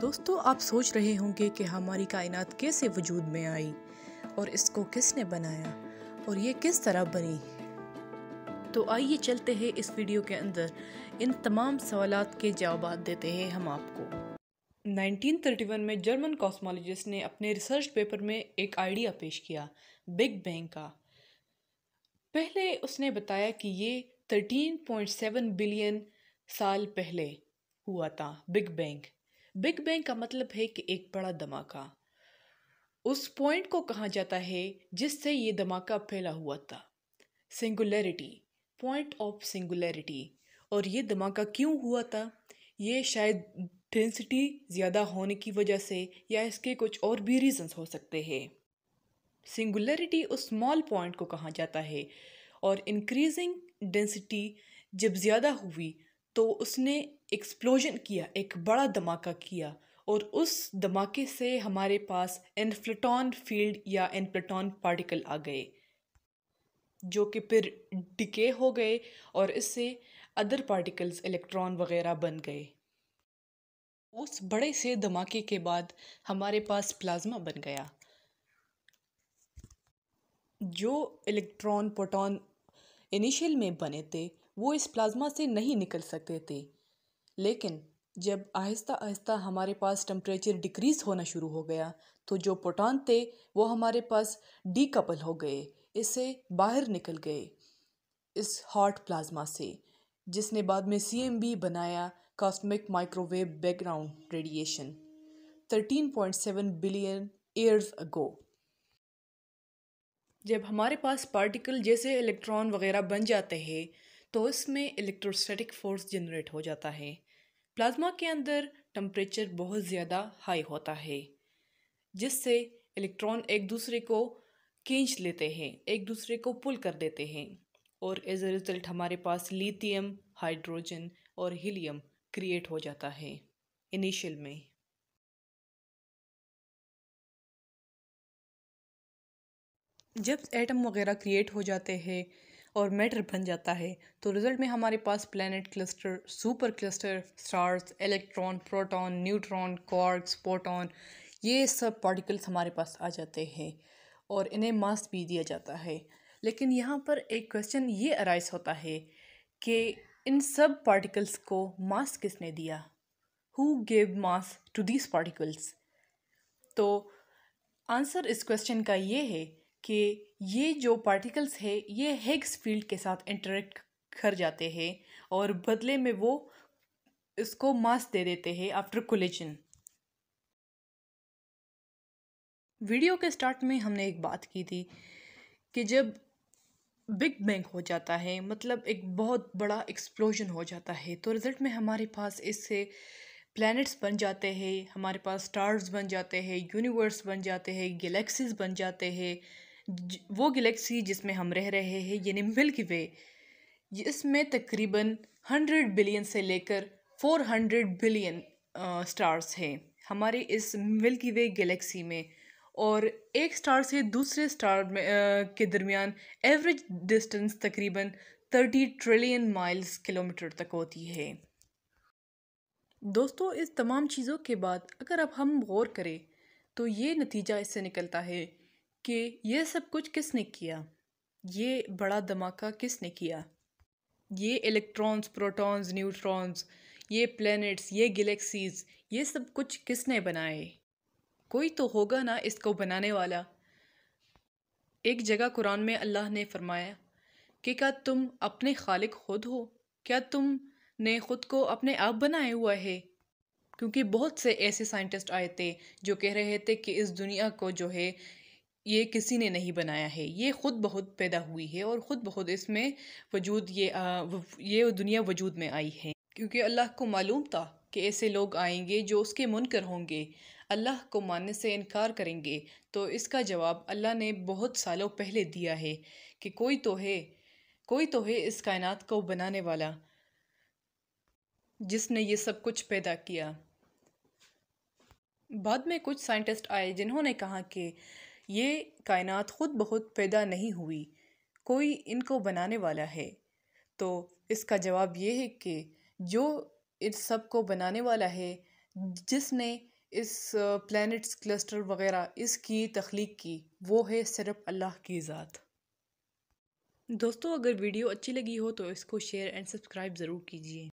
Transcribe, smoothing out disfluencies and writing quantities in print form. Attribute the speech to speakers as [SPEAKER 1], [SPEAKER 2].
[SPEAKER 1] दोस्तों, आप सोच रहे होंगे कि हमारी कायनात कैसे वजूद में आई और इसको किसने बनाया और ये किस तरह बनी। तो आइए चलते हैं इस वीडियो के अंदर इन तमाम सवालात के जवाब देते हैं हम आपको। 1931 में जर्मन कॉस्मोलॉजिस्ट ने अपने रिसर्च पेपर में एक आइडिया पेश किया बिग बैंग का। पहले उसने बताया कि ये 13.7 बिलियन साल पहले हुआ था बिग बैंग। बिग बैंग का मतलब है कि एक बड़ा धमाका। उस पॉइंट को कहा जाता है जिससे ये धमाका फैला हुआ था, सिंगुलैरिटी, पॉइंट ऑफ सिंगुलैरिटी। और ये धमाका क्यों हुआ था? ये शायद डेंसिटी ज़्यादा होने की वजह से या इसके कुछ और भी रीजंस हो सकते हैं। सिंगुलैरिटी उस स्मॉल पॉइंट को कहा जाता है और इंक्रीजिंग डेंसिटी जब ज़्यादा हुई तो उसने एक्सप्लोजन किया, एक बड़ा धमाका किया और उस धमाके से हमारे पास इन्फ्लेटॉन फील्ड या इन्फ्लेटॉन पार्टिकल आ गए जो कि फिर डिके हो गए और इससे अदर पार्टिकल्स इलेक्ट्रॉन वगैरह बन गए। उस बड़े से धमाके के बाद हमारे पास प्लाज्मा बन गया। जो इलेक्ट्रॉन प्रोटॉन इनिशियल में बने थे वो इस प्लाज्मा से नहीं निकल सकते थे, लेकिन जब आहिस्ता आहिस्ता हमारे पास टेम्परेचर डिक्रीज होना शुरू हो गया तो जो प्रोटॉन थे वो हमारे पास डीकपल हो गए, इससे बाहर निकल गए इस हॉट प्लाज्मा से, जिसने बाद में CMB बनाया, cosmic microwave background radiation, 13.7 billion years ago. जब हमारे पास पार्टिकल जैसे इलेक्ट्रॉन वगैरह बन जाते हैं तो इसमें इलेक्ट्रोस्टैटिक फोर्स जनरेट हो जाता है। प्लाज्मा के अंदर टेम्परेचर बहुत ज़्यादा हाई होता है जिससे इलेक्ट्रॉन एक दूसरे को खींच लेते हैं, एक दूसरे को पुल कर देते हैं और एज अ रिजल्ट हमारे पास लिथियम, हाइड्रोजन और हीलियम क्रिएट हो जाता है इनिशियल में। जब एटम वगैरह क्रिएट हो जाते हैं और मैटर बन जाता है तो रिजल्ट में हमारे पास planet cluster, super cluster, stars, electron, proton, neutron, quarks, photon, ये सब पार्टिकल्स हमारे पास आ जाते हैं और इन्हें मास भी दिया जाता है। लेकिन यहाँ पर एक क्वेश्चन ये अराइज होता है कि इन सब पार्टिकल्स को मास किसने दिया? Who gave mass to these particles? तो आंसर इस क्वेश्चन का ये है कि ये जो पार्टिकल्स है ये हिग्स फील्ड के साथ इंटरेक्ट कर जाते हैं और बदले में वो इसको मास दे देते हैं आफ्टर कोलिजन। वीडियो के स्टार्ट में हमने एक बात की थी कि जब बिग बैंग हो जाता है, मतलब एक बहुत बड़ा एक्सप्लोजन हो जाता है, तो रिजल्ट में हमारे पास इससे प्लैनेट्स बन जाते हैं, हमारे पास स्टार्स बन जाते हैं, यूनिवर्स बन जाते हैं, गैलेक्सीज बन जाते हैं। वो गैलेक्सी जिसमें हम रह रहे हैं यानी मिल्की वे, इसमें तकरीबन 100 बिलियन से लेकर 400 बिलियन स्टार्स हैं हमारे इस मिल्की वे गैलेक्सी में। और एक स्टार से दूसरे स्टार में के दरमियान एवरेज डिस्टेंस तकरीबन 30 ट्रिलियन माइल्स किलोमीटर तक होती है। दोस्तों, इस तमाम चीज़ों के बाद अगर अब हम गौर करें तो ये नतीजा इससे निकलता है कि ये सब कुछ किसने किया, ये बड़ा धमाका किसने किया। ये इलेक्ट्रॉन्स, प्रोटॉन्स, न्यूट्रॉन्स, ये प्लैनेट्स, ये गैलेक्सीज, ये सब कुछ किसने बनाए? कोई तो होगा ना इसको बनाने वाला। एक जगह कुरान में अल्लाह ने फरमाया कि क्या तुम अपने खालिक खुद हो? क्या तुमने खुद को अपने आप बनाया हुआ है? क्योंकि बहुत से ऐसे साइंटिस्ट आए थे जो कह रहे थे कि इस दुनिया को जो है ये किसी ने नहीं बनाया है, ये खुद बहुत पैदा हुई है और ख़ुद बहुत इसमें वजूद ये दुनिया वजूद में आई है। क्योंकि अल्लाह को मालूम था कि ऐसे लोग आएंगे जो उसके मुनकर होंगे, अल्लाह को मानने से इनकार करेंगे। तो इसका जवाब अल्लाह ने बहुत सालों पहले दिया है कि कोई तो है इस कायनात को बनाने वाला जिसने ये सब कुछ पैदा किया। बाद में कुछ साइंटिस्ट आए जिन्होंने कहा कि ये कायनात ख़ुद बहुत पैदा नहीं हुई, कोई इनको बनाने वाला है। तो इसका जवाब ये है कि जो इस सब को बनाने वाला है, जिसने इस प्लैनेट्स क्लस्टर वगैरह इसकी तख्लीक की, वो है सिर्फ अल्लाह की ज़ात। दोस्तों, अगर वीडियो अच्छी लगी हो तो इसको शेयर एंड सब्सक्राइब ज़रूर कीजिए।